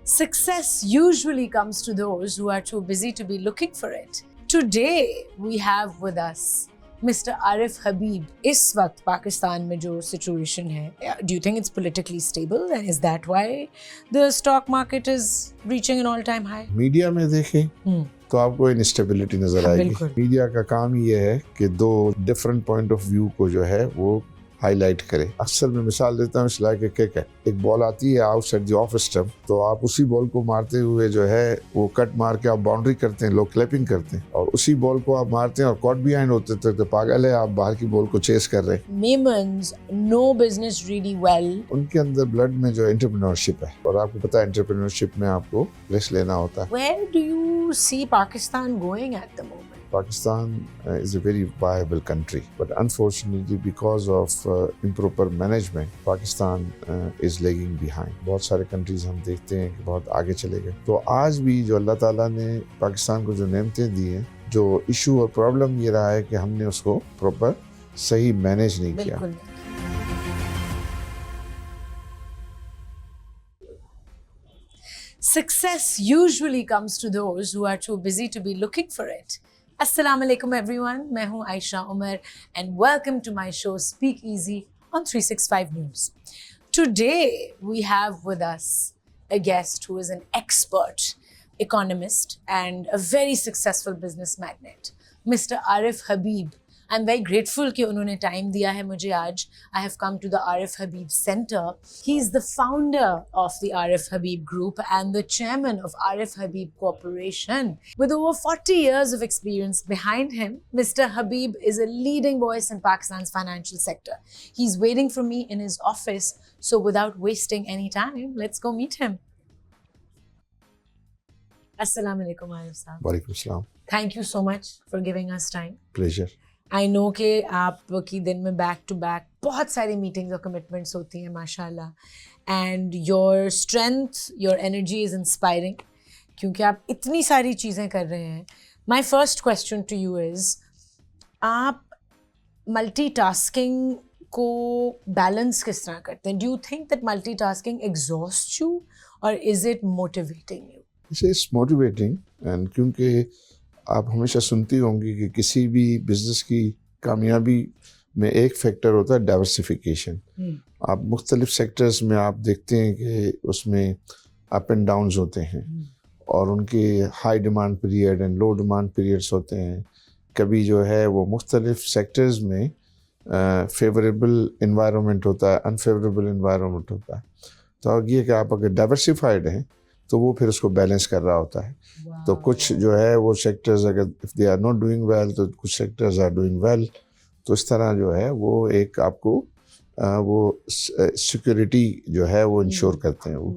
Success usually comes to those who are too busy to be looking for it. Today we have with us Mr. Arif Habib. इस वक्त पाकिस्तान में जो situation है, do you think it's politically stable and is that why the stock market is reaching an all-time high? Media में देखें तो आपको instability नजर आएगी। मीडिया का काम ये है कि दो डिफरेंट पॉइंट ऑफ व्यू को जो है वो हाईलाइट करे। अक्सर मैं मिसाल देता हूँ इसलिए कि किक है, एक बॉल आती है आउटसाइड द ऑफ स्टंप, तो आप उसी बॉल को मारते हुए जो है वो कट मार के आप बाउंड्री करते हैं, लोग क्लैपिंग करते हैं, और उसी बॉल को आप मारते हैं और कॉट बिहाइंड होते थे तो पागल है, आप बाहर की बॉल को चेस कर रहे हैं। Maimans know business really well. उनके अंदर ब्लड में जो एंटरप्रेन्योरशिप है, और आपको पता है एंटरप्रेन्योरशिप में आपको रिस्क लेना होता है। Where do you see Pakistan going at the moment? Pakistan is a very viable country, but unfortunately because of improper management, Pakistan is lagging behind. बहुत सारे countries हम देखते हैं कि बहुत आगे चले गए। तो आज भी जो अल्लाह ताला ने पाकिस्तान को जो नेमतें दी हैं, जो इशू और प्रॉब्लम ये रहा है कि हमने उसको प्रॉपर सही मैनेज नहीं किया। Success usually comes to those who are too busy to be looking for it. Assalamu alaikum everyone, मैं हूँ Ayesha Umar and welcome to my show Speak Easy on 365 News. Today we have with us a guest who is an expert economist and a very successful business magnate, Mr. Arif Habib. I'm very grateful कि उन्होंने time दिया है मुझे आज. I have come to the Arif Habib Center. He's the founder of the Arif Habib Group and the chairman of Arif Habib Corporation. With over 40 years of experience behind him, Mr. Habib is a leading voice in Pakistan's financial sector. He's waiting for me in his office, so without wasting any time, let's go meet him. Assalamu alaikum, Arif Saab. वालेकुम सलाम। Thank you so much for giving us time. Pleasure. I know कि आपकी दिन में back to back बहुत सारी meetings और commitments होती हैं माशाल्लाह, and your strength, your energy is inspiring क्योंकि आप इतनी सारी चीज़ें कर रहे हैं। My first question to you is, आप मल्टीटास्किंग को बैलेंस किस तरह करते हैं? Do you think that multitasking exhaust you और is it motivating you? It's motivating, and क्योंकि आप हमेशा सुनती होंगी कि किसी भी बिजनेस की कामयाबी में एक फैक्टर होता है डाइवर्सिफिकेशन। आप मुख्तलिफ सेक्टर्स में आप देखते हैं कि उसमें अप एंड डाउन्स होते हैं और उनके high demand period and low demand periods होते हैं। कभी जो है वो मुख्तलिफ सेक्टर्स में फेवरेबल इन्वायरमेंट होता है, अनफेवरेबल इन्वायरमेंट होता है। तो ये कि आप अगर डाइवर्सिफाइड हैं तो वो फिर उसको बैलेंस कर रहा होता है। तो कुछ जो है वो सेक्टर्स अगर if they are not doing well तो कुछ सेक्टर्स आर डूइंग वेल, तो इस तरह जो है वो एक आपको वो सिक्योरिटी जो है वो इंश्योर करते हैं वो।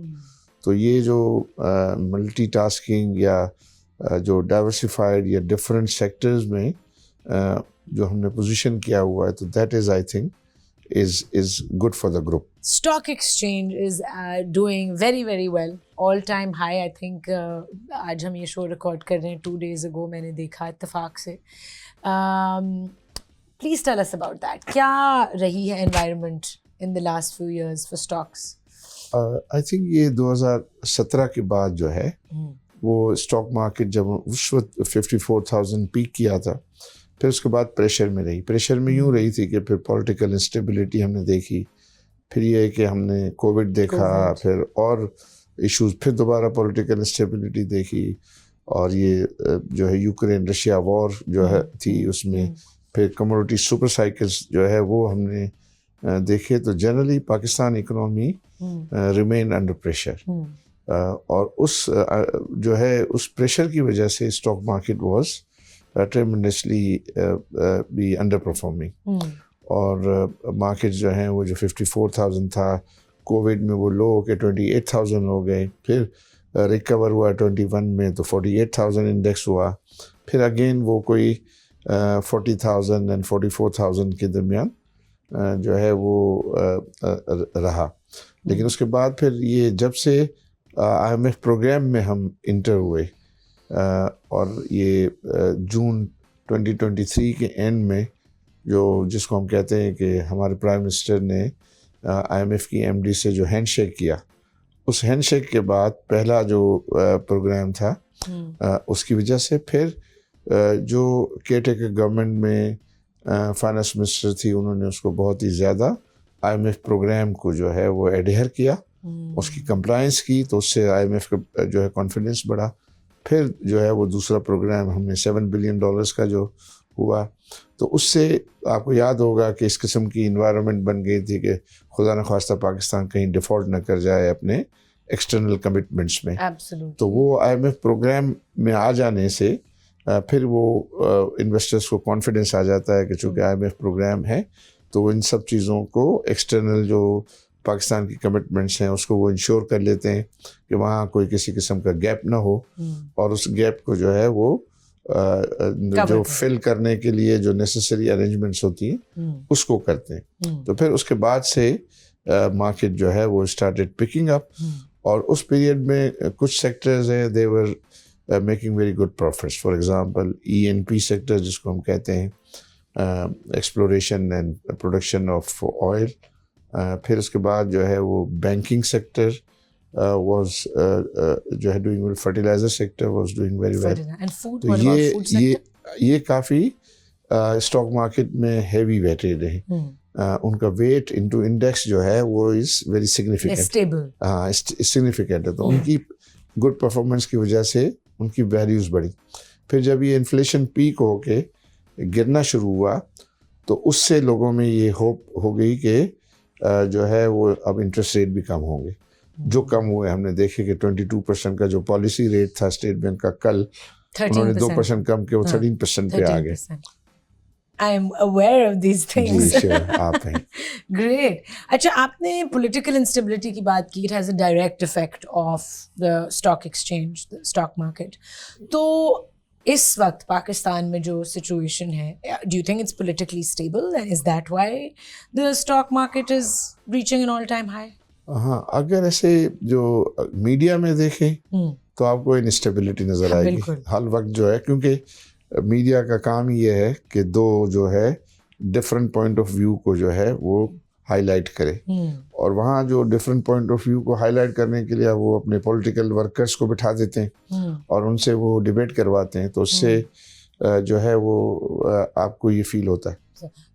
तो ये जो मल्टीटास्किंग या जो डाइवर्सिफाइड या डिफरेंट सेक्टर्स में जो हमने पोजीशन किया हुआ है, तो that is I think is good for the group. Stock exchange is doing very very well, all time high. I think आज हम ये शो रिकॉर्ड कर रहे हैं 2 days ago, मैंने देखा इत्तेफाक से। Please tell us about that. क्या रही है environment in the last few years for stocks? I think ये 2017 के बाद जो है वो स्टॉक मार्केट जब उस वक्त 54,000 पीक किया था, फिर उसके बाद प्रेशर में रही। प्रेशर में यूँ रही थी कि फिर पॉलिटिकल इंस्टेबिलिटी हमने देखी, फिर ये कि हमने कोविड देखा, फिर और इश्यूज, फिर दोबारा पॉलिटिकल इंस्टेबिलिटी देखी, और ये जो है यूक्रेन रशिया वॉर जो है थी उसमें, फिर कमोडिटी सुपर साइकिल्स जो है वो हमने देखे। तो generally Pakistan economy remain under pressure, और उस जो है उस प्रेशर की वजह से stock market was tremendously be underperforming, और मार्केट जो हैं वो जो 54,000 था, कोविड में वो लो होकर 28,000 हो गए, फिर रिकवर हुआ 21 में तो 48,000 इंडेक्स हुआ, फिर अगेन वो कोई 40,000 एंड 44,000 के दरमियान जो है वो रहा। लेकिन उसके बाद फिर ये जब से IMF प्रोग्राम में हम इंटर हुए, और ये जून 2023 के एंड में जो जिसको हम कहते हैं कि हमारे प्राइम मिनिस्टर ने IMF की MD से जो हैंडशेक किया उस हैंडशेक के बाद पहला जो प्रोग्राम था उसकी वजह से फिर जो केयरटेकर गवर्नमेंट में फाइनेंस मिनिस्टर थी, उन्होंने उसको बहुत ही ज़्यादा IMF प्रोग्राम को जो है वो एडहेयर किया, उसकी कंप्लायंस की, तो उससे IMF का जो है कॉन्फिडेंस बढ़ा। फिर जो है वो दूसरा प्रोग्राम हमने $7 बिलियन का जो हुआ, तो उससे आपको याद होगा कि इस किस्म की इन्वायरमेंट बन गई थी कि खुदा न ख्वास्ता पाकिस्तान कहीं डिफ़ॉल्ट न कर जाए अपने एक्सटर्नल कमिटमेंट्स में। तो वो IMF प्रोग्राम में आ जाने से फिर वो इन्वेस्टर्स को कॉन्फिडेंस आ जाता है कि चूँकि IMF प्रोग्राम है तो इन सब चीज़ों को एक्सटर्नल जो पाकिस्तान की कमिटमेंट्स हैं उसको वो इंश्योर कर लेते हैं कि वहाँ कोई किसी किस्म का गैप ना हो, और उस गैप को जो है वो जो फिल करने के लिए जो नेसेसरी अरेंजमेंट्स होती हैं उसको करते हैं। तो फिर उसके बाद से मार्केट जो है वो स्टार्टेड पिकिंग अप, और उस पीरियड में कुछ सेक्टर्स हैं they were making very good profits. For example ENP sector जिसको हम कहते हैं, exploration and production of oil. फिर उसके बाद जो है वो बैंकिंग सेक्टर was जो है doing well, fertilizer sector was doing very well, and food, तो what about food sector? ये काफ़ी स्टॉक मार्केट में हैवी वेटेड है। उनका वेट इनटू इंडेक्स जो है वो इज़ वेरी सिग्निफिकेंट, स्टेबल, हाँ सिग्निफिकेंट है। तो उनकी गुड परफॉर्मेंस की वजह से उनकी वैल्यूज़ बढ़ी। फिर जब ये इन्फ्लेशन पीक होके गिरना शुरू हुआ तो उससे लोगों में ये होप हो गई कि जो है वो अब इंटरेस्ट रेट भी कम होंगे, जो कम हुए। हमने देखे कि 22% का जो पॉलिसी रेट था स्टेट बैंक का, कल उन्होंने 2% कम के वो 13% पे आ गए। I am aware of these things. Ji sure, आप हैं। Great. अच्छा, आपने political instability की बात की, it has a direct effect of the stock exchange, the stock market. तो इस वक्त पाकिस्तान में जो situation है, do you think it's politically stable, and is that why the stock market is reaching an all-time high? हाँ, अगर ऐसे जो मीडिया में देखें तो आपको इनस्टेबिलिटी नज़र आएगी हर वक्त जो है, क्योंकि मीडिया का काम ये है कि दो जो है डिफरेंट पॉइंट ऑफ व्यू को जो है वो हाईलाइट करे, और वहाँ जो डिफरेंट पॉइंट ऑफ व्यू को हाईलाइट करने के लिए वो अपने पॉलिटिकल वर्कर्स को बिठा देते हैं और उनसे वो डिबेट करवाते हैं, तो उससे जो है वो आपको ये फील होता है।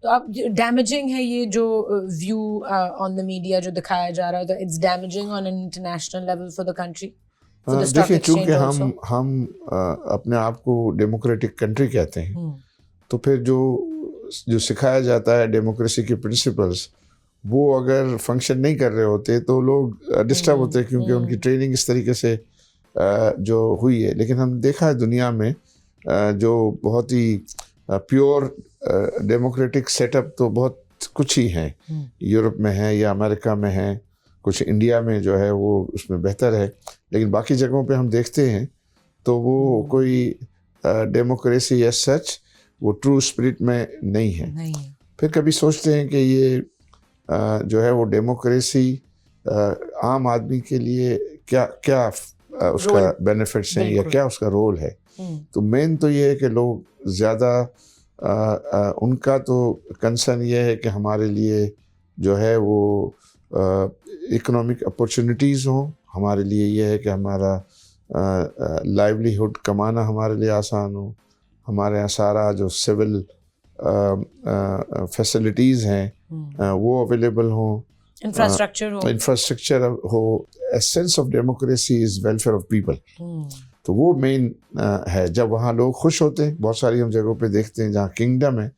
तो अब डैमेजिंग है ये जो व्यू ऑन द मीडिया जो दिखाया जा रहा है, तो it's damaging on an international level for the country. देखिए, चूँकि हम अपने आप को डेमोक्रेटिक कंट्री कहते हैं, तो फिर जो सिखाया जाता है डेमोक्रेसी के प्रिंसिपल्स वो अगर फंक्शन नहीं कर रहे होते तो लोग डिस्टर्ब होते हैं, क्योंकि उनकी ट्रेनिंग इस तरीके से जो हुई है। लेकिन हम देखा है दुनिया में जो बहुत ही प्योर डेमोक्रेटिक सेटअप तो बहुत कुछ ही हैं, यूरोप में है या अमेरिका में है, कुछ इंडिया में जो है वो उसमें बेहतर है, लेकिन बाकी जगहों पे हम देखते हैं तो वो कोई डेमोक्रेसी एज सच वो ट्रू स्पिरिट में नहीं है। फिर कभी सोचते हैं कि ये जो है वो डेमोक्रेसी आम आदमी के लिए क्या क्या उसका बेनिफिट्स हैं या क्या उसका रोल है। तो मेन तो ये है कि लोग ज़्यादा उनका तो कंसर्न ये है कि हमारे लिए जो है वो इकोनॉमिक अपॉर्चुनिटीज़ हों, हमारे लिए ये है कि हमारा लाइवलीहुड कमाना हमारे लिए आसान हो, हमारे यहाँ सारा जो सिविल फैसिलिटीज़ हैं वो अवेलेबल हों, इंफ्रास्ट्रक्चर हो। A sense of democracy is welfare of people. तो वो मेन है। जब वहाँ लोग खुश होते हैं, बहुत सारी हम जगहों पे देखते हैं जहाँ किंगडम है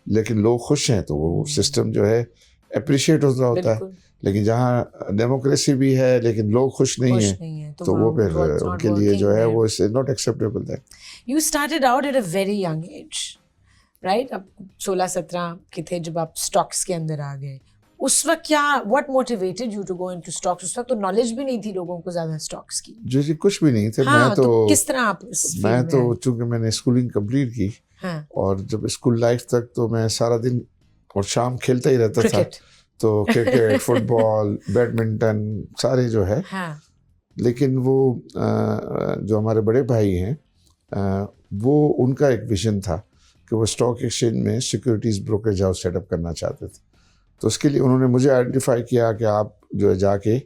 लेकिन लोग खुश हैं, तो वो सिस्टम जो है अप्रिशिएट होता है। लेकिन जहाँ डेमोक्रेसी भी है लेकिन लोग खुश नहीं हैं, तो वो फिर उनके लिए जो है वो it's not acceptable that. You started out at a very young age, right? अब 16-17 के थे जब आप स्टॉक्स के अंदर आ गए। उस वक्त क्या what motivated you to go into stocks? उस वक्त तो नॉलेज भी नहीं थी लोगों को ज्यादा स्टॉक्स की। जी कुछ भी नहीं थे। हाँ, मैं तो किस तरह आप मैं तो चूंकि मैंने स्कूलिंग कंप्लीट की, हाँ, और जब स्कूल लाइफ तक तो मैं सारा दिन और शाम खेलता ही रहता था, तो क्रिकेट फुटबॉल बैडमिंटन सारे जो है। हाँ, लेकिन वो जो हमारे बड़े भाई हैं वो उनका एक विजन था कि वो स्टॉक एक्सचेंज में सिक्योरिटीज़ ब्रोकरेज हाउस सेटअप करना चाहते थे। तो उसके लिए उन्होंने मुझे आइडेंटिफाई किया कि आप जो है जाके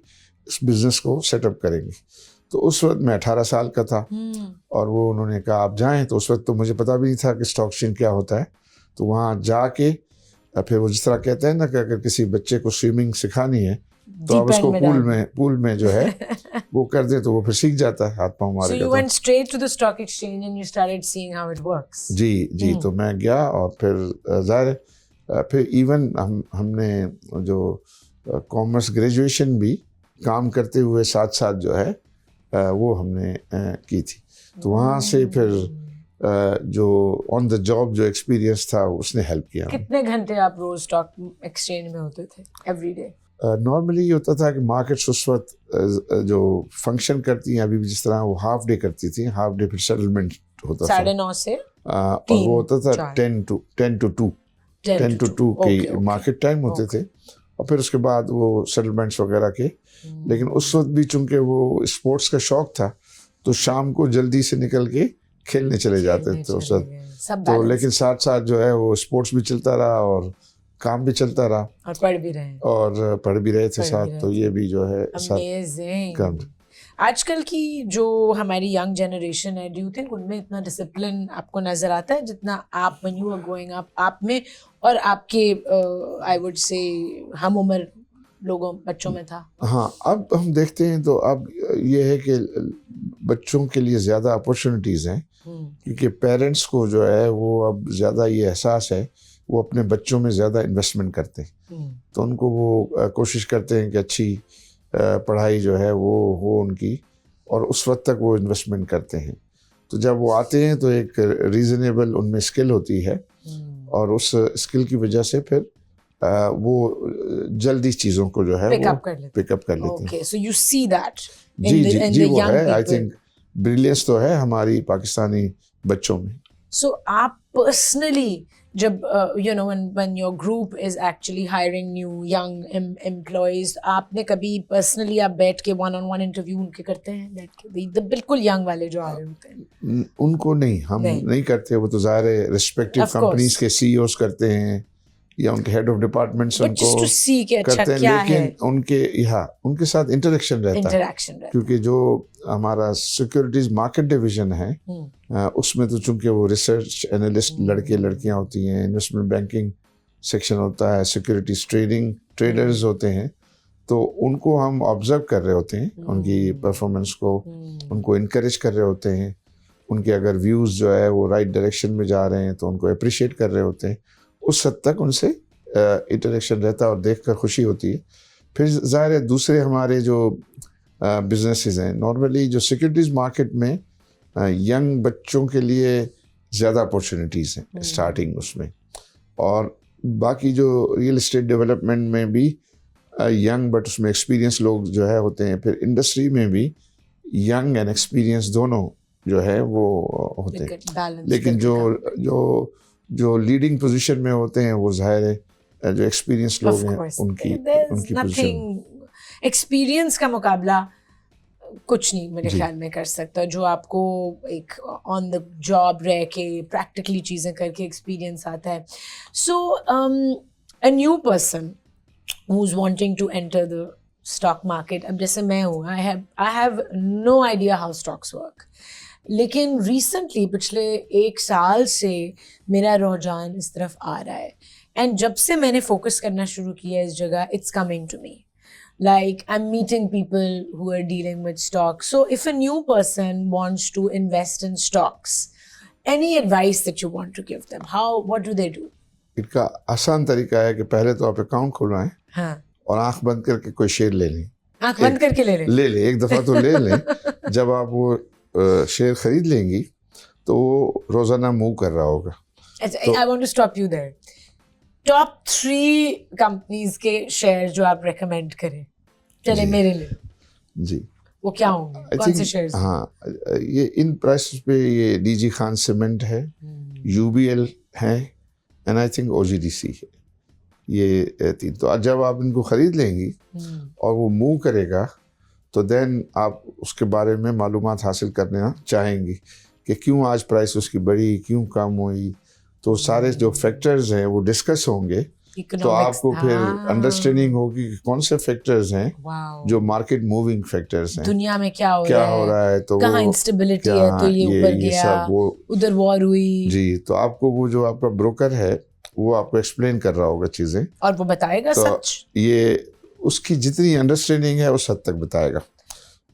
इस बिज़नेस को सेटअप करेंगी। तो उस वक्त मैं 18 साल का था और वो उन्होंने कहा आप जाएं। तो उस वक्त तो मुझे पता भी नहीं था कि स्टॉक एक्सचेंज क्या होता है। तो वहाँ जाके फिर वो जिस तरह कहते हैं ना कि अगर किसी बच्चे को स्विमिंग सिखानी है तो आप उसको पूल में जो है वो कर दे तो वो फिर सीख जाता है, हाथ पाँव मारेगा। So you went straight to the stock exchange and you started seeing how it works. जी तो मैं गया और फिर ज़ाहिर फिर इवन हमने जो कॉमर्स ग्रेजुएशन भी काम करते हुए साथ साथ जो है वो हमने की थी। तो वहाँ से फिर जो ऑन द जॉब जो एक्सपीरियंस था उसने हेल्प किया। कितने घंटे आप रोज स्टॉक एक्सचेंज में होते थे एवरी डे? नॉर्मली ये होता था कि मार्केट्स उस वक्त जो फंक्शन करती हैं अभी भी जिस तरह वो हाफ डे करती थी, हाफ डे फिर सेटलमेंट होता था 9:30 से और वो होता था 10 to 2 के मार्केट टाइम होते थे और फिर उसके बाद वो सेटलमेंट्स वगैरह के। लेकिन उस वक्त भी चूंकि वो स्पोर्ट्स का शौक था तो शाम को जल्दी से निकल के खेलने चले जाते थे उस वक्त। तो लेकिन साथ साथ जो है वो स्पोर्ट्स भी चलता रहा और काम भी चलता रहा और पढ़ भी रहे थे साथ। तो ये भी जो है काम। आजकल की जो हमारी यंग जनरेशन है, डू यू थिंक उनमें इतना डिसिप्लिन आपको नजर आता है जितना आप when you are growing up आप में और आपके आई वुड से हम उम्र बच्चों में था? हाँ, अब हम देखते हैं तो अब ये है कि बच्चों के लिए ज़्यादा अपॉर्चुनिटीज़ हैं क्योंकि पेरेंट्स को जो है वो अब ज़्यादा ये एहसास है, वो अपने बच्चों में ज़्यादा इन्वेस्टमेंट करते हैं। तो उनको वो कोशिश करते हैं कि अच्छी पढ़ाई जो है वो हो उनकी और उस वक्त तक वो इन्वेस्टमेंट करते हैं। तो जब वो आते हैं तो एक रीज़नेबल उनमें स्किल होती है और उस स्किल की वजह से फिर वो जल्दी चीज़ों को जो है पिकअप कर लेते हैं। Okay, so you see that जी वो है। आई थिंक ब्रिलियंस तो है हमारी पाकिस्तानी बच्चों में। So आप पर्सनली जब when your group is actually hiring new young employees, आपने कभी पर्सनली आप बैठ के one-on-one इंटरव्यू उनके करते हैं बैठ के? बिल्कुल यंग वाले जो आ रहे होते हैं उनको हम नहीं करते। वो तो ज़ाहिर है रिस्पेक्टिव कंपनीज के CEOs करते हैं या उनके हेड ऑफ डिपार्टमेंट्स उनको करते हैं। लेकिन उनके साथ इंटरेक्शन रहता है क्योंकि जो हमारा सिक्योरिटीज मार्केट डिवीजन है उसमें तो चूंकि वो रिसर्च एनालिस्ट लड़के लड़कियां होती हैं, इन्वेस्टमेंट बैंकिंग सेक्शन होता है, सिक्योरिटीज ट्रेडिंग ट्रेडर्स होते हैं, तो उनको हम ऑब्जर्व कर रहे होते हैं, उनकी परफॉर्मेंस को उनको इनकरेज कर रहे होते हैं, उनके अगर व्यूज़ जो है वो राइट डायरेक्शन में जा रहे हैं तो उनको अप्रिशिएट कर रहे होते हैं। उस हद तक उनसे इंटरेक्शन रहता है और देखकर खुशी होती है। फिर ज़ाहिर है दूसरे हमारे जो बिजनेसेस हैं, नॉर्मली जो सिक्योरिटीज़ मार्केट में यंग बच्चों के लिए ज़्यादा अपॉर्चुनिटीज़ हैं स्टार्टिंग उसमें, और बाकी जो रियल एस्टेट डेवलपमेंट में भी यंग बट उसमें एक्सपीरियंस लोग जो है होते हैं। फिर इंडस्ट्री में भी यंग एंड एक्सपीरियंस दोनों जो है वो होते हैं। लेकिन जो लीडिंग पोजीशन में होते हैं वो जाहिर है जो एक्सपीरियंस लोग हैं उनकी पोजीशन। एक्सपीरियंस का मुकाबला कुछ नहीं मेरे ख्याल में कर सकता, जो आपको एक ऑन द जॉब रह के प्रैक्टिकली चीज़ें करके एक्सपीरियंस आता है। So a new person who is wanting to enter the stock market, अब जैसे मैं हूँ, I have no idea how stocks work, लेकिन रिसेंटली पिछले 1 साल से मेरा रुझान इस तरफ आ रहा है एंड जब से मैंने फोकस करना शुरू किया इस जगह, it's coming to me like I'm meeting people who are dealing with stocks. So if a new person wants to invest in stocks, any advice that you want to give them, what do they do? इनका आसान तरीका है कि पहले तो आप account खुलवाएं और आंख बंद करके कोई शेयर ले लें। आंख बंद करके ले लें एक दफ़ा तो ले लें। जब आप वो शेयर खरीद लेंगी तो वो रोज़ाना मूव कर रहा होगा। I want to stop you there. Top 3 companies के शेयर जो आप रेकमेंड करें चले मेरे लिए जी, वो क्या होंगे, कौन से शेयर्स? हाँ, ये इन प्राइसेस पे ये डीजी खान सीमेंट है, UBL है एंड आई थिंक OGDC है। ये 3 तो जब आप इनको ख़रीद लेंगी और वो मूव करेगा तो देन आप उसके बारे में मालूमात हासिल करना चाहेंगी कि क्यों आज प्राइस उसकी बढ़ी, क्यों कम हुई। तो सारे जो फैक्टर्स हैं वो डिस्कस होंगे तो आपको फिर अंडरस्टैंडिंग होगी कि कौन से फैक्टर्स हैं जो मार्केट मूविंग फैक्टर्स हैं, दुनिया में क्या हो रहा है, तो कहाँ इंस्टेबिलिटी है, तो ये ऊपर गया, सब वो उधर वॉर हुई जी। तो आपको वो जो आपका ब्रोकर है वो आपको एक्सप्लेन कर रहा होगा चीजें, और वो बताएगा तो सच, ये उसकी जितनी अंडरस्टैंडिंग है उस हद तक बताएगा।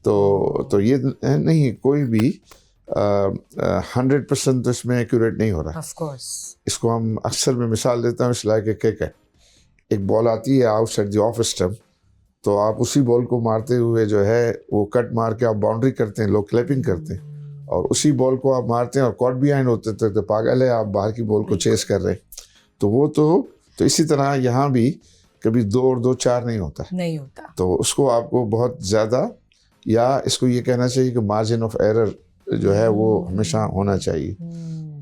तो ये नहीं कोई भी 100% तो इसमें एक्यूरेट नहीं हो रहा। ऑफ कोर्स इसको हम अक्सर मैं मिसाल देता हूँ, इस लाइक एक है, एक बॉल आती है आउटसाइड द ऑफ स्टंप, तो आप उसी बॉल को मारते हुए जो है वो कट मार के आप बाउंड्री करते हैं, लोग क्लैपिंग करते हैं, और उसी बॉल को आप मारते हैं और कॉट बिहाइंड होते हैं, तो पागल है, आप बाहर की बॉल को चेस कर रहे हैं। तो वो तो इसी तरह यहाँ भी कभी 2 और 2 4 नहीं होता। तो उसको आपको बहुत ज़्यादा, या इसको ये कहना चाहिए कि मार्जिन ऑफ एरर जो है वो हमेशा होना चाहिए।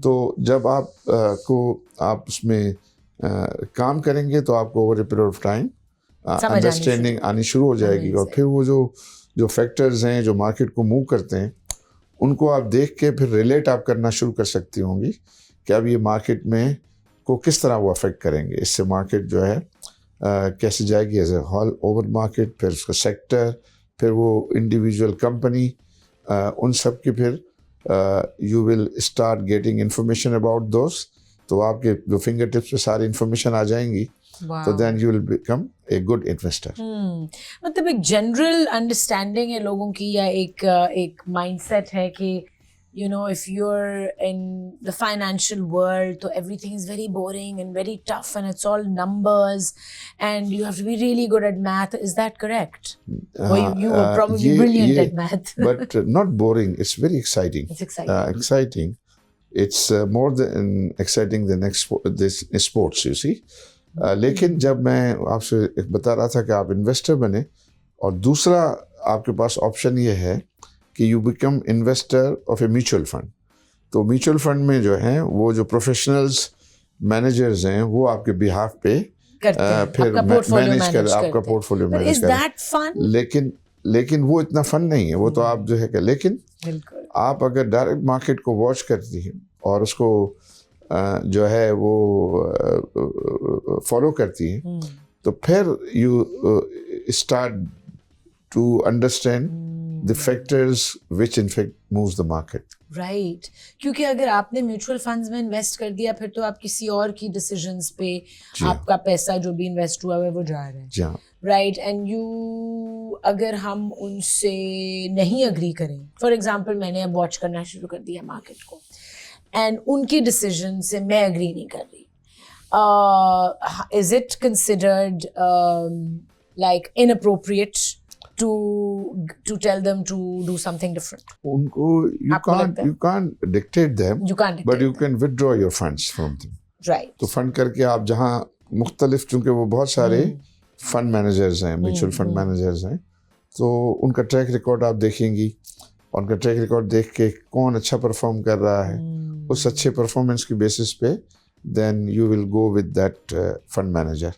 तो जब आप उसमें काम करेंगे तो आपको over a period of time understanding आनी शुरू हो जाएगी, और फिर वो जो फैक्टर्स हैं जो मार्केट को मूव करते हैं उनको आप देख के फिर रिलेट आप करना शुरू कर सकती होंगी कि अब ये मार्केट में को किस तरह वो अफेक्ट करेंगे। इससे मार्केट जो है कैसे जाएगी as a whole over market, फिर उसका सेक्टर, फिर वो इंडिविजुअल कंपनी, उन सब की फिर you will start getting information about those. तो आपके जो फिंगर टिप्स पे सारी इंफॉर्मेशन आ जाएंगी, तो then you will become a good investor. मतलब एक जनरल अंडरस्टैंडिंग है लोगों की, या एक माइंडसेट है कि you know, if you're in the financial world, so everything is very boring and very tough and it's all numbers and you have to be really good at math. Is that correct? Or you were probably brilliant at math. But not boring. It's very exciting. It's exciting. Exciting. It's more than exciting than this sports, you see. लेकिन जब मैं आपसे बता रहा था कि आप investor बने, और दूसरा आपके पास ऑप्शन ये है कि you become investor of a mutual fund. तो म्यूचुअल फंड में जो है वो जो प्रोफेशनल्स मैनेजर्स हैं वो आपके बिहाफ पे फिर मैनेज कर आपका पोर्टफोलियो मैनेज कर। लेकिन वो इतना फन नहीं है, वो तो आप जो है कि, लेकिन आप अगर डायरेक्ट मार्केट को वॉच करती हैं और उसको जो है वो फॉलो करती हैं, तो फिर you start to understand the factors which in fact moves the market. Right. क्योंकि अगर आपने म्यूचुअल फंड्स में इन्वेस्ट कर दिया, फिर तो आप किसी और की डिसीजंस पे आपका पैसा जो भी इन्वेस्ट हुआ है वो जा रहा है। जी हाँ। राइट। एंड यू, अगर हम उनसे नहीं अग्री करें, फॉर एग्जांपल मैंने अब वॉच करना शुरू कर दिया मार्केट को, एंड उनके डिसीजन से मैं अग्री नहीं कर रही, is it considered like inappropriate to tell them to do something different? उनको you can't dictate them, but you can withdraw your funds from them. Right. तो फंड करके आप जहाँ मुख्तलिफ, चूँकि वो बहुत सारे फंड मैनेजर्स हैं, म्यूचुअल फंड मैनेजर्स हैं, तो उनका ट्रैक रिकॉर्ड आप देखेंगी, और उनका ट्रैक रिकॉर्ड देख के कौन अच्छा परफॉर्म कर रहा है, उस अच्छे परफॉर्मेंस की बेसिस पे then you will go with that fund manager,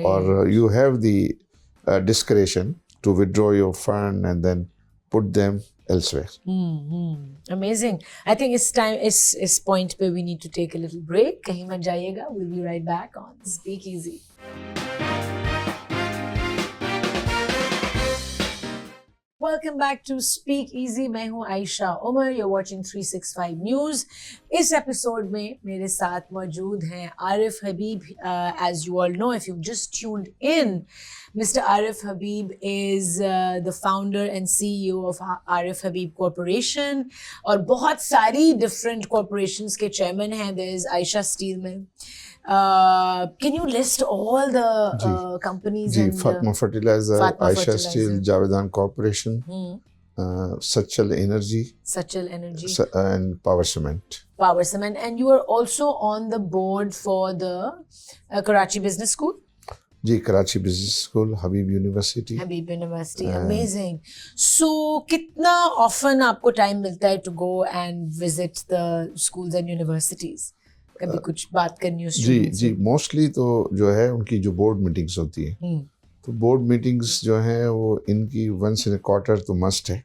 और you have the discretion to withdraw your fund and then put them elsewhere. Amazing. I think it's time, is point where we need to take a little break. Kahin mat jayega. We'll be right back on Speak Easy. Welcome back to Speak Easy. मैं हूँ Ayesha Umar. You're watching 365 News. इस episode में मेरे साथ मौजूद हैं आरिफ हबीब. As you all know, if you've just tuned in, Mr. Arif Habib is the founder and CEO of Arif Habib Corporation, और बहुत सारी different corporations के chairman हैं. There is Aisha Steel Mill. Can you list all the companies? जी, Fatma Fertilizer, Aisha Steel, Javedan Corporation, Sachal Energy, and Power Cement. And you are also on the board for the Karachi Business School. जी, Karachi business school, Habib university. Amazing. So कितना often आपको time मिलता है to go and visit the schools and universities? कभी कुछ बात करनी हो? जी, मोस्टली तो जो है उनकी जो बोर्ड मीटिंग्स होती है, तो बोर्ड मीटिंग्स जो है वो इनकी once in a quarter तो मस्ट है.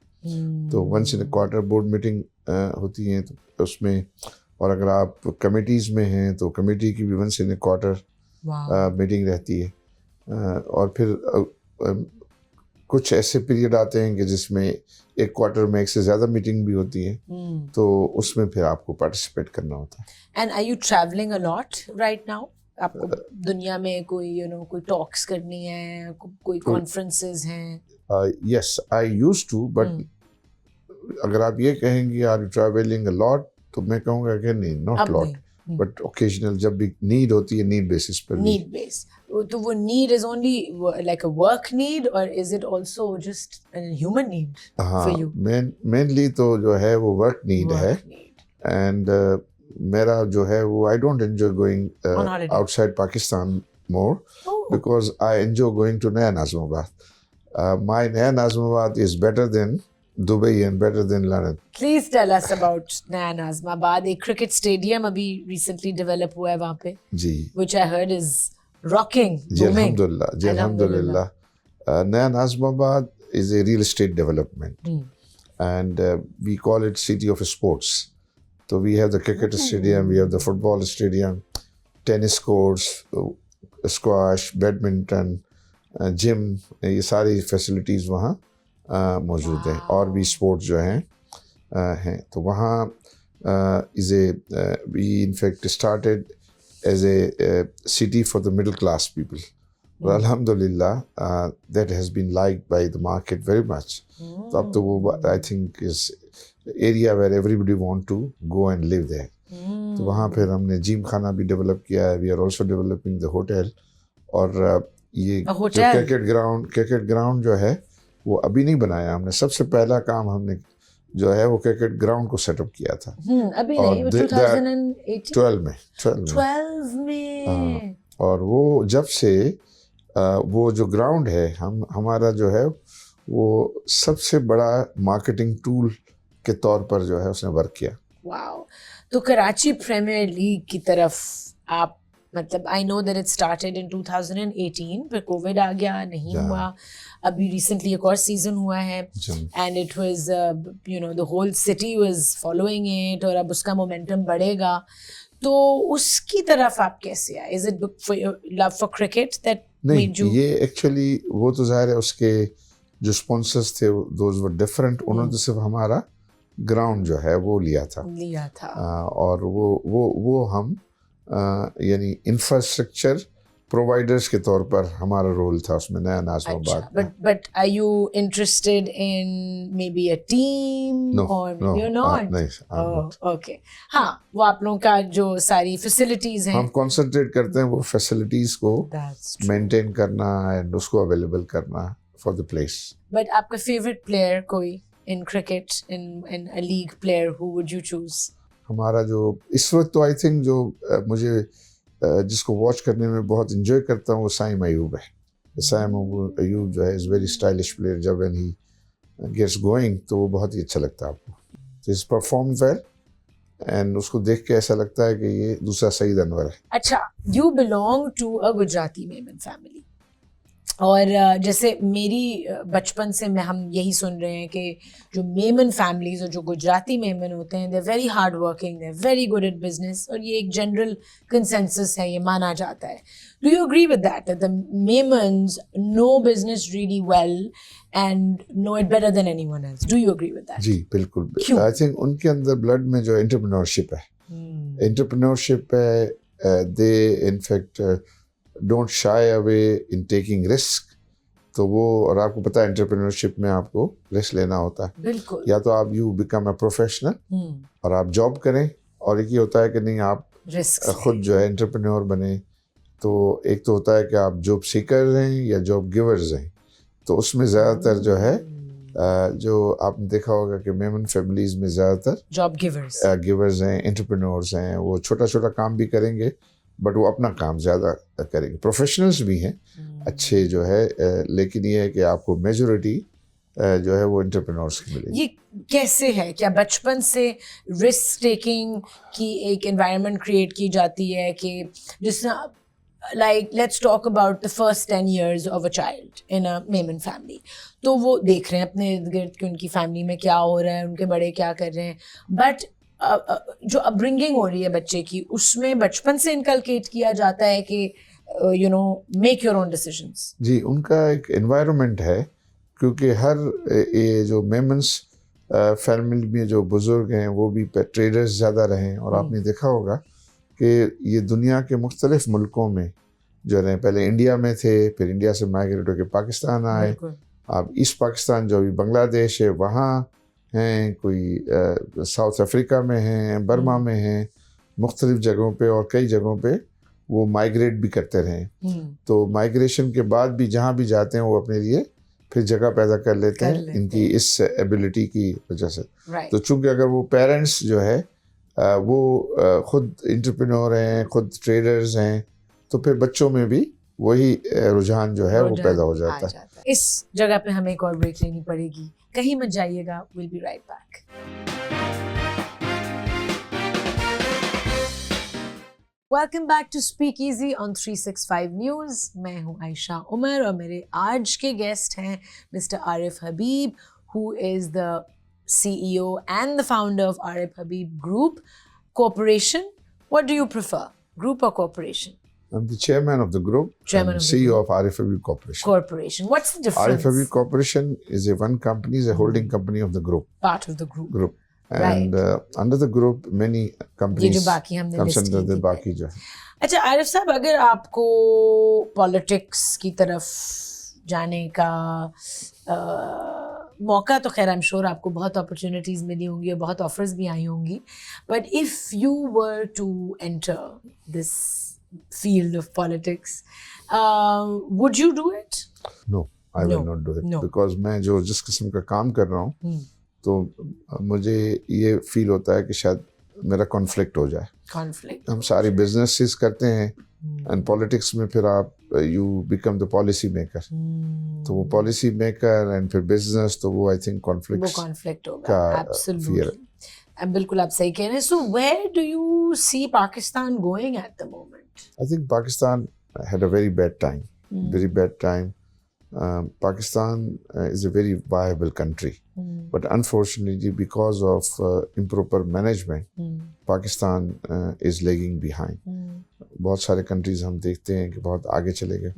तो once in a quarter board meeting होती है, तो उसमें, और अगर आप कमिटीज़ में हैं तो कमेटी की भी once in a quarter Wow. Meeting रहती है। और फिर कुछ ऐसे पीरियड आते हैं कि जिसमें एक क्वार्टर में एक से ज़्यादा मीटिंग भी होती है, तो उसमें फिर आपको पार्टिसिपेट करना होता है। And are you traveling a lot right now? आपको दुनिया में कोई कोई टॉक्स करनी है, कोई कॉन्फ्रेंसेस हैं? Yes, I used to, but अगर आप ये कहेंगे are you travelling a lot, तो मैं कहूँगा कि नहीं, नॉट अब लॉट, नहीं। बट ओकेजनल जब भी नीड होती है, नीड बेसिस पर भी। नीड बेस, तो वो need is only like a work need और is it also just a human need हाँ, फॉर यू? मेनली तो जो है वो वर्क नीड है। नीड एंड मेरा जो है वो I don't enjoy going On holiday. Outside Pakistan more, because I enjoy going to Naya Nazmabad. My Naya Nazmabad is better than Dubai and better than London. Please tell us about Naya Nazimabad. एक cricket stadium अभी recently develop हुआ है वहाँ पे, जी which I heard is rocking, जी अल्हम्दुलिल्लाह, जी अल्हम्दुलिल्लाह। Naya Nazmabad is a real estate development, and we call it city of sports. So we have the cricket stadium, we have the football stadium, tennis courts, squash, badminton, gym, ये सारी facilities वहाँ मौजूद हैं। और भी sport जो हैं तो वहाँ is a we in fact started as a city for the middle class people, और अल्हम्दुलिल्लाह that has been liked by the market very much. तो अब तो वो I think is area where everybody want to go and live there. तो वहाँ फिर हमने जिम खाना भी डेवलप किया है। We are also developing the hotel. और ये क्रिकेट ग्राउंड जो है वो अभी नहीं बनाया हमने। सबसे पहला काम हमने जो है वो क्रिकेट ग्राउंड को सेटअप किया था। अभी नहीं, वो 2012 में। 12 में। और वो जब से वो जो ग्राउंड है हमारा जो है वो सबसे बड़ा मार्केटिंग टूल के तौर पर जो है उसने वर्क किया। वाओ। तो कराची प्रीमियर लीग की तरफ आप, मतलब I know that it started in 2018, फिर कोविड आ गया, नहीं हुआ। अभी रिसेंटली एक और सीजन हुआ है and it was the whole city was following it, और अब उसका मोमेंटम बढ़ेगा। तो उसकी तरफ आप कैसे आए? Is it love for cricket that made you? ये एक्चुअली वो तो जाहिर है उसके जो स्पॉन्सर्स थे दोज वर डिफरेंट। उन्होंने तो सिर्फ हमारा ग्राउंड जो है वो लिया था। और वो हम यानी इंफ्रास्ट्रक्चर प्रोवाइडर्स के तौर पर हमारा रोल था उसमें Naya Nazimabad. But are you interested in maybe a team or you are not? नहीं, ओके। हाँ, वो आप लोगों का जो सारी फैसिलिटीज हैं, हम कंसंट्रेट करते हैं वो फैसिलिटीज को मेंटेन करना एंड उसको अवेलेबल करना फॉर द प्लेस। बट आपका फेवरेट प्लेयर कोई in cricket, in a league player, who would you choose? हमारा जो इस वक्त तो आई थिंक जो मुझे जिसको वॉच करने में बहुत इंजॉय करता हूँ वो साइम अयूब है। साइम अयूब जो है इज़ वेरी स्टाइलिश प्लेयर। जब व्हेन ही गेट्स गोइंग तो वो बहुत ही अच्छा लगता है आपको। तो इज परफॉर्म वेल एंड उसको देख के ऐसा लगता है कि ये दूसरा सईद अनवर है। अच्छा, you belong to a Gujarati Memon family, और जैसे मेरी बचपन से हम यही सुन रहे हैं कि जो मेमन फैमिलीज और जो गुजराती मेमन होते हैं, they are very hard working, they are very good at business, और ये एक जनरल कंसेंसस है, ये माना जाता है। Do you agree with that the Memons know business really well and know it better than anyone else? Do you agree with that? जी बिल्कुल। आई थिंक उनके अंदर ब्लड में जो एंटरप्रेन्योरशिप है, they in fact don't shy away in taking risk. तो वो, और आपको पता है एंटरप्रेन्योरशिप में आपको रिस्क लेना होता है। बिल्कुल। या तो आप यू बिकम अ प्रोफेशनल और आप जॉब करें, और एक ही होता है कि नहीं आप खुद जो है एंटरप्रेन्योर बने। तो एक तो होता है कि आप जॉब सीकर हैं या जॉब गिवर्स हैं। तो उसमें ज़्यादातर जो है जो आपने देखा होगा कि मेमन फैमिलीज में ज़्यादातर जॉब गिवर्स हैं, एंटरप्रेन्योर्स हैं। वो छोटा छोटा काम भी करेंगे बट वो अपना काम ज़्यादा करेंगे। प्रोफेशनल्स भी हैं अच्छे जो है, लेकिन ये है कि आपको मेजॉरिटी जो है वो एंटरप्रेन्योर्स की मिलेगी। ये कैसे है? क्या बचपन से रिस्क टेकिंग की एक एनवायरनमेंट क्रिएट की जाती है कि जिससे, like let's talk about the first 10 years of a child in a Memon family, तो वो देख रहे हैं अपने इर्द गिर्द कि उनकी फैमिली में क्या हो रहा है, उनके बड़े क्या कर रहे हैं, बट जो अपब्रिंगिंग हो रही है बच्चे की, उसमें बचपन से इनकलकेट किया जाता है कि make your own decisions? जी, उनका एक एनवायरनमेंट है, क्योंकि हर ये जो मेमन्स फैमिली में जो बुज़ुर्ग हैं वो भी ट्रेडर्स ज़्यादा रहे हैं, और आपने देखा होगा कि ये दुनिया के मुख्तलिफ मुल्कों में जो रहे, पहले इंडिया में थे, फिर इंडिया से माइग्रेट होकर पाकिस्तान आए, बिल्कुल। अब ईस्ट पाकिस्तान जो अभी बांग्लादेश है वहाँ हैं, कोई साउथ अफ्रीका में हैं, बर्मा में हैं, मुख्तलिफ जगहों पे, और कई जगहों पे वो माइग्रेट भी करते रहे। तो माइग्रेशन के बाद भी जहाँ भी जाते हैं वो अपने लिए फिर जगह पैदा कर लेते हैं इनकी इस एबिलिटी की वजह से। तो चूंकि अगर वो पेरेंट्स जो है वो खुद एंटरप्रेन्योर हैं, खुद ट्रेडर्स हैं, तो फिर बच्चों में भी वही रुझान जो है वो पैदा हो जाता है। इस जगह पे हमें एक और ब्रेक लेनी पड़ेगी, कहीं मत जाइएगा, will be right back. Welcome back to Speak Easy on 365 News. मैं हूं आयशा उमर और मेरे आज के गेस्ट हैं mister Arif Habib, who is the CEO and the founder of Arif Habib Group Corporation. What do you prefer, group or corporation? I'm the chairman of the group, Chairman and of the CEO group. of Arif Habib Corporation. Corporation. What's the difference? Arif Habib Corporation is a one company, is a holding company of the group. Part of the group. And under the group, many ये companies जो बाकी हमने comes list under की the थी बाकी जो है। अच्छा आरिफ साहब, अगर आपको पॉलिटिक्स की तरफ जाने का मौका, तो खैर आई एम श्योर आपको बहुत अपॉर्चुनिटीज़ मिली होंगी और बहुत ऑफर्स भी आई होंगी, but if you were to enter this field of politics, would you do it? No, I will not do it, because मैं जो जिस किस्म का काम कर रहा हूँ, तो मुझे ये फील होता है कि शायद मेरा कॉन्फ्लिक्ट हो जाए। हम सारी बिजनेसेस करते हैं, एंड पॉलिटिक्स में फिर आप you become the policy maker, तो वो पॉलिसी मेकर एंड फिर बिजनेस, तो वो आई थिंक कॉन्फ्लिक्ट होगा। एब्सोल्युटली, बिल्कुल आप सही कह रहे हैं। So where do you see Pakistan going at the moment? I think Pakistan had a very bad time. Pakistan is a very viable country, but unfortunately because of improper management, Pakistan is lagging behind. बहुत सारे countries हम देखते हैं कि बहुत आगे चले गए,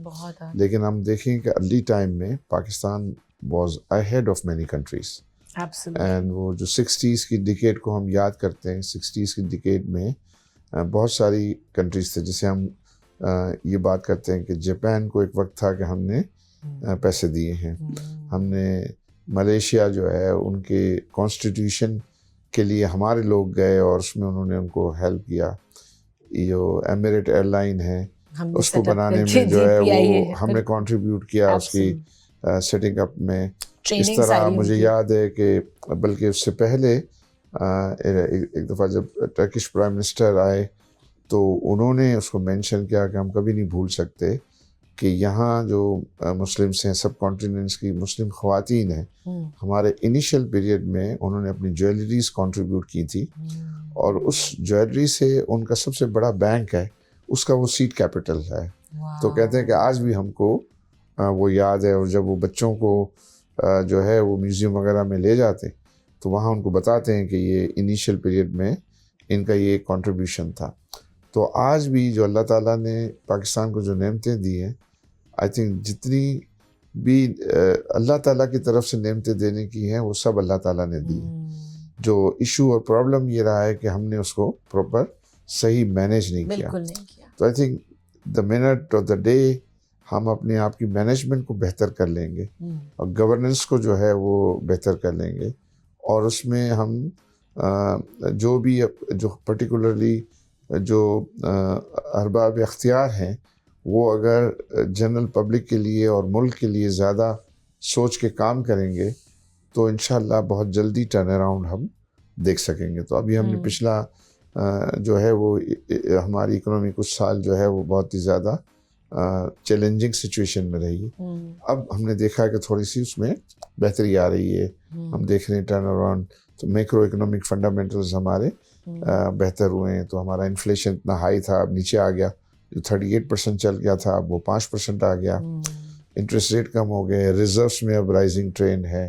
लेकिन हम देखें कि अर्ली टाइम में Pakistan was ahead of many countries. Absolutely. And वो जो 60s की डिकेड को हम याद करते हैं, 60s की डिकेड में बहुत सारी countries थे, जिसे हम ये बात करते हैं कि जापान को एक वक्त था कि हमने पैसे दिए हैं, हमने मलेशिया जो है उनके कॉन्स्टिट्यूशन के लिए हमारे लोग गए और उसमें उन्होंने उनको हेल्प किया। ये जो एमिरेट एयरलाइन है उसको बनाने में जो है वो हमने कंट्रीब्यूट किया उसकी सेटिंग अप में। इस तरह मुझे याद है कि बल्कि उससे पहले एक दफ़ा जब टर्किश प्राइम मिनिस्टर आए तो उन्होंने उसको मेंशन किया कि हम कभी नहीं भूल सकते कि यहाँ जो मुस्लिम्स हैं, सब कॉन्टिनेंट्स की मुस्लिम ख़वातीन हैं, हमारे इनिशियल पीरियड में उन्होंने अपनी ज्वेलरीज कंट्रीब्यूट की थी, और उस ज्वेलरी से उनका सबसे बड़ा बैंक है, उसका वो सीड कैपिटल है। तो कहते हैं कि आज भी हमको वो याद है, और जब वो बच्चों को जो है वो म्यूज़ियम वगैरह में ले जाते तो वहाँ उनको बताते हैं कि ये इनिशियल पीरियड में इनका ये कंट्रीब्यूशन था। तो आज भी जो अल्लाह ताला ने पाकिस्तान को जो नेमतें दी हैं, आई थिंक जितनी भी अल्लाह ताला की तरफ से नेमतें देने की हैं वो सब अल्लाह ताला ने दी। जो इशू और प्रॉब्लम ये रहा है कि हमने उसको प्रॉपर सही मैनेज नहीं किया। तो I think the minute of the day हम अपने आप की मैनेजमेंट को बेहतर कर लेंगे और गवर्नेंस को जो है वो बेहतर कर लेंगे, और उसमें हम जो भी जो पर्टिकुलरली जो अरबाब इख्तियार हैं वो अगर जनरल पब्लिक के लिए और मुल्क के लिए ज़्यादा सोच के काम करेंगे तो इंशाल्लाह बहुत जल्दी टर्न अराउंड हम देख सकेंगे। तो अभी हमने पिछला जो है वो हमारी इकोनॉमी कुछ साल जो है वो बहुत ही ज़्यादा चैलेंजिंग सिचुएशन में रही है। अब हमने देखा है कि थोड़ी सी उसमें बेहतरी आ रही है, हम देख रहे हैं टर्न अराउंड। तो मैक्रो इकोनॉमिक फंडामेंटल्स हमारे बेहतर हुए हैं। तो हमारा इन्फ्लेशन इतना हाई था, अब नीचे आ गया, जो 38% चल गया था अब वो 5% आ गया। इंटरेस्ट रेट कम हो गए, रिजर्व्स में अब राइजिंग ट्रेंड है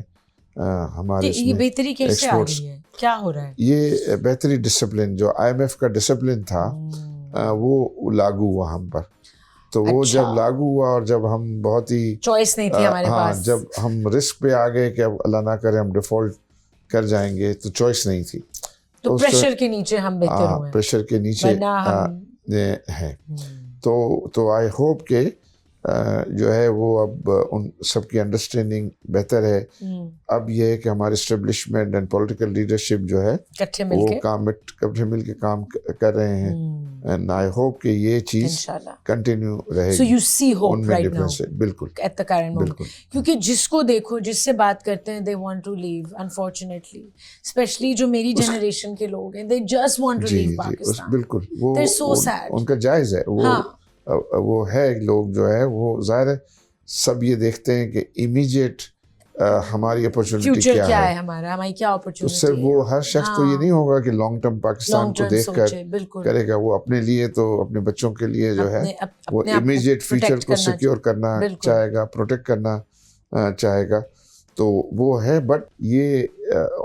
हमारे। ये बेहतरी कैसे आ रही है, क्या हो रहा है? ये बेहतरी डिसिप्लिन जो IMF का डिसिप्लिन था वो लागू हुआ हम पर। तो वो अच्छा। जब लागू हुआ और जब हम बहुत ही चॉइस नहीं थी हमारे हाँ, पास। जब हम रिस्क पे आ गए कि अब अल्लाह ना करे हम डिफॉल्ट कर जाएंगे, तो चॉइस नहीं थी। तो उस प्रेशर के नीचे हम बेहतर हुए, प्रेशर के नीचे वरना हम ये है। तो आई होप के जो है वो अब उन सबकी अंडरस्टैंडिंग बेहतर है। अब ये है कि हमारे इस्टेब्लिशमेंट एंड पॉलिटिकल लीडरशिप जो है इकट्ठे वो मिलके कट्ठे मिल के काम कर रहे हैं, एंड आई होप कि ये चीज इंशाल्लाह। कंटिन्यू सो रहेगी। यू सी होप उनमें राइट नाउ डिफरेंस है, बिल्कुल एट द करंट मोमेंट, बिल्कुल। क्योंकि जिसको देखो, जिससे बात करते हैं, they want to leave unfortunately, specially जो मेरी जनरेशन के लोग हैं, दे जस्ट वांट टू जी लीव जी पाकिस्तान। बिल्कुल, वो They're so sad. उनका जायज़ है वो। हाँ। वो है लोग जो है वो ज़ाहिर है सब ये देखते हैं कि इमीडिएट हमारी अपॉर्चुनिटी फ्यूचर क्या क्या है। है हमारा, हमारी क्या तो अपॉर्चुनिटी सिर्फ है। वो हर शख्स तो ये नहीं होगा कि लॉन्ग टर्म पाकिस्तान लॉन्ग को टर्म देखकर सोचे, बिल्कुल करेगा। वो अपने लिए तो अपने बच्चों के लिए जो है वो अपने आप को इमीडिएट फ्यूचर protect को करना सिक्योर करना बिल्कुल। चाहेगा, प्रोटेक्ट करना चाहेगा। तो वो है, बट ये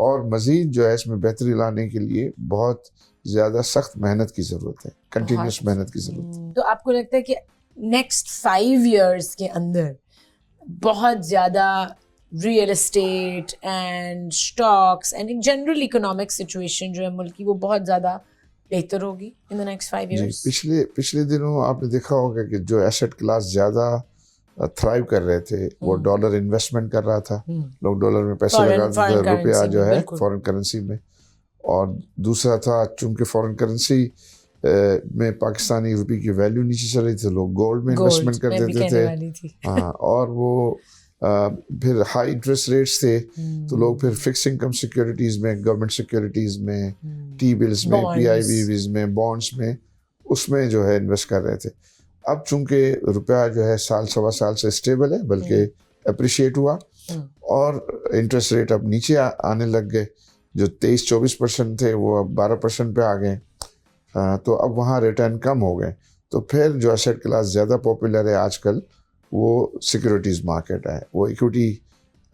और मज़ीद जो है इसमें बेहतरी लाने के लिए बहुत ज़्यादा सख्त मेहनत की ज़रूरत है, कंटिन्यूस मेहनत की ज़रूरत है। तो आपको लगता है कि नेक्स्ट 5 years के अंदर बहुत ज़्यादा real estate and stocks and general economic situation जो है मुल्क की, वो बहुत ज़्यादा बेहतर होगी इन द नेक्स्ट 5 जी, years? पिछले दिनों आपने देखा होगा कि जो एसेट क्लास ज़्यादा थ्राइव कर रहे थे वो डॉलर इन्वेस्टमेंट कर रहा था। लोग डॉलर में पैसे लगाते थे, रुपया जो है फॉरेन करेंसी में। और दूसरा था, चूंकि फॉरेन करेंसी में पाकिस्तानी रुपये की वैल्यू नीचे चल रही थी, लोग गोल्ड में इन्वेस्टमेंट कर देते थे। हाँ, और वो फिर हाई इंटरेस्ट रेट्स थे, तो लोग फिर फिक्स इनकम सिक्योरिटीज़ में, गवर्नमेंट सिक्योरिटीज़ में, टी बिल्स में, PIBs में, बॉन्ड्स में, उसमें जो है इन्वेस्ट कर रहे थे। अब चूंकि रुपया जो है साल सवा साल से स्टेबल है, बल्कि अप्रिशिएट हुआ, और इंटरेस्ट रेट अब नीचे आने लग गए। जो 23-24% थे वो अब 12% पे आ गए। तो अब वहाँ रिटर्न कम हो गए। तो फिर जो एसेट क्लास ज़्यादा पॉपुलर है आजकल वो सिक्योरिटीज़ मार्केट है, वो इक्विटी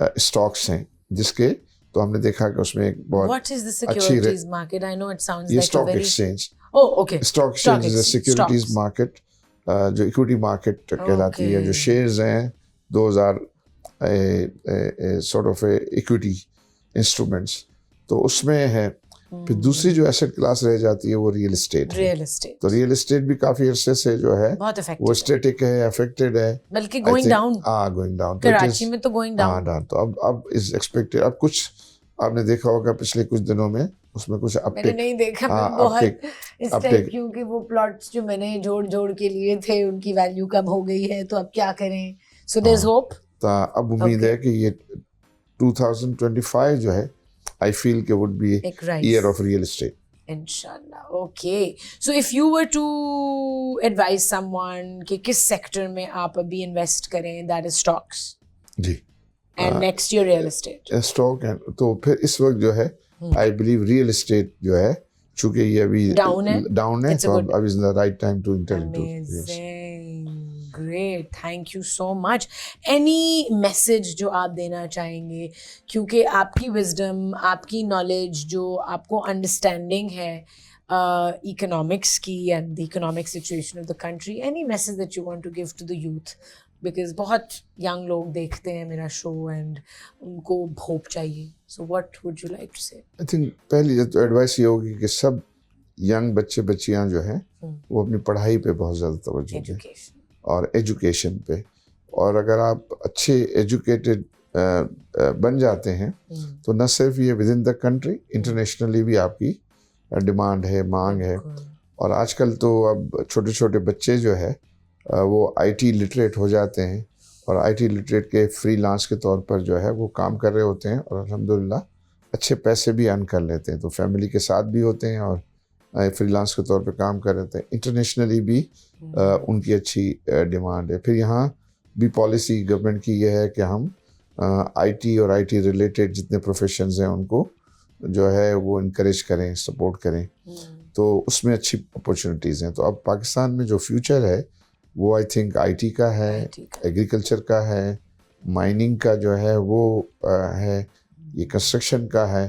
स्टॉक्स हैं, जिसके तो हमने देखा कि उसमें एक बहुत What is the securities market? I know it sounds ये like stock a very exchange. Oh, okay. Stock exchange is securities stocks. Market, जो इक्विटी मार्केट कहलाती है, जो Okay. शेयर्स हैं 2000 सॉर्ट ऑफ इक्विटी इंस्ट्रूमेंट्स, तो उसमें है। फिर दूसरी जो एसेट क्लास रह जाती है वो रियल एस्टेट है। रियल एस्टेट तो रियल एस्टेट भी काफी अरसे से जो है बहुत वो इफेक्टिव, स्टैटिक है, अफेक्टेड है, बल्कि going down. Going down. Karachi में तो गोइंग डाउन। डाउन। तो अब इज एक्सपेक्टेड, अब कुछ आपने देखा होगा पिछले कुछ दिनों में उसमें कुछ मैंने अपटेक, नहीं देखा, मैं बहुत इस टाइम, क्योंकि वो प्लॉट्स जो मैंने जोड़ के लिए थे उनकी वैल्यू कम हो गई है, तो अब क्या करें। So there is hope. तो अब उम्मीद है कि ये 2025 जो है, आई फील के would be year of real estate. Inshallah. Okay. So if you were to advise someone कि किस सेक्टर में आप अभी इन्वेस्ट करें, that is stocks. जी। And next year real estate. Stock है, तो फिर इस वक्त जो है आई बिलीव रियल एस्टेट जो है, चूंकि ये अभी डाउन है, तो अब is the right time to enter into. Amazing. Great. Thank you so much. Any message जो आप देना चाहेंगे, क्योंकि आपकी wisdom, आपकी knowledge, जो आपको understanding है economics की and the economic situation of the country, any message that you want to give to the youth? Because बहुत young लोग देखते हैं मेरा show and उनको hope चाहिए. So what would you like to say? I think पहली तो advice ये होगी कि सब यंग बच्चे बच्चियां जो हैं वो अपनी पढ़ाई पे बहुत ज़्यादा तवज्जो दें और एजुकेशन पे। और अगर आप अच्छे एजुकेटेड बन जाते हैं तो न सिर्फ ये with in the country, internationally भी आपकी डिमांड है, मांग है। और आजकल तो अब छोटे छोटे बच्चे जो है वो IT लिटरेट हो जाते हैं, और IT लिटरेट के फ्रीलांस के तौर पर जो है वो काम कर रहे होते हैं, और अल्हम्दुलिल्लाह अच्छे पैसे भी अर्न कर लेते हैं। तो फैमिली के साथ भी होते हैं और फ्रीलांस के तौर पे काम कर रहे थे। इंटरनेशनली भी उनकी अच्छी डिमांड है। फिर यहाँ भी पॉलिसी गवर्नमेंट की यह है कि हम IT और IT रिलेटेड जितने प्रोफेशंस हैं उनको जो है वो इनकरेज करें, सपोर्ट करें, तो उसमें अच्छी अपॉर्चुनिटीज़ हैं। तो अब पाकिस्तान में जो फ्यूचर है वो आई थिंक IT का है, एग्रीकल्चर का है, माइनिंग का जो है वो है, ये कंस्ट्रक्शन का है।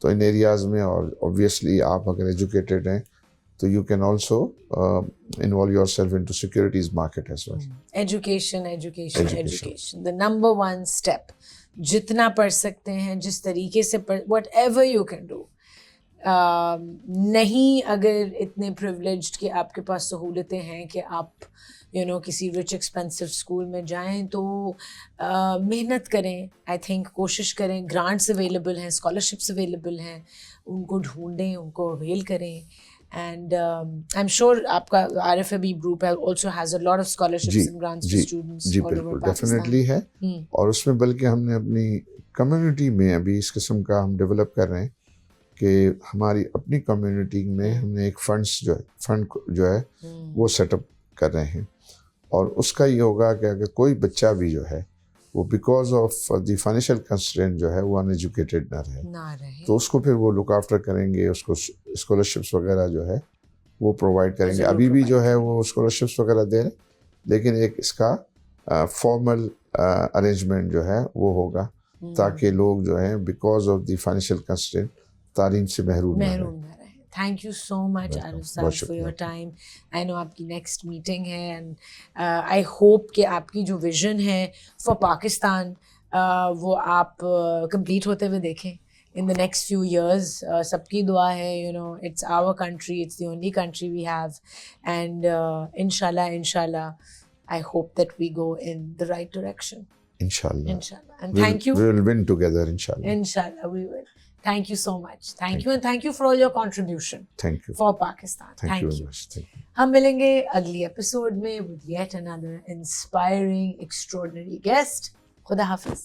तो इन एरियाज़ में, और ऑब्वियसली आप अगर एजुकेटेड हैं तो you can also involve yourself into securities market as well. Education. The number one step. जितना पढ़ सकते हैं, जिस तरीके से whatever you can do. नहीं अगर इतने privileged कि आपके पास सहूलतें हैं कि आप किसी rich expensive school में जाएं, तो मेहनत करें. I think कोशिश करें. grants available हैं, scholarships available हैं, उनको ढूंढें, उनको avail करें. And I'm sure आपका RFAB group also has a lot of scholarships and grants to students all over Pakistan. Definitely है. और उसमें बल्कि हमने अपनी कम्युनिटी में अभी इस किस्म का हम डेवलप कर रहे हैं कि हमारी अपनी कम्युनिटी में हमने एक फंड जो है वो सेटअप कर रहे हैं. और उसका ये होगा कि अगर कोई बच्चा भी जो है वो because of the financial constraint जो है वो अनएजुकेटेड ना रहे, तो उसको फिर वो लुक आफ्टर करेंगे, उसको स्कॉलरशिप्स वगैरह जो है वो प्रोवाइड करेंगे. अभी भी जो है वो स्कॉलरशिप्स वगैरह दे रहे हैं, लेकिन एक इसका फॉर्मल अरेंजमेंट जो है वो होगा ताकि लोग जो है because of the financial constraint तालीम से महरूम ना रहे. Thank you so much, Arif Saab, for your time. I know आपकी next meeting है and I hope कि आपकी जो vision है for Pakistan वो आप complete होते हुए देखें in the next few years. सबकी दुआ है, it's our country, it's the only country we have, and inshallah, I hope that we go in the right direction. Inshallah. And thank you. We will win together, inshallah. Inshallah, we will. Thank you so much. Thank you and thank you for all your contribution. Thank you. For Pakistan. Thank you very much. Thank you. हम मिलेंगे अगली episode में with yet another inspiring, extraordinary guest. खुदा हाफिज.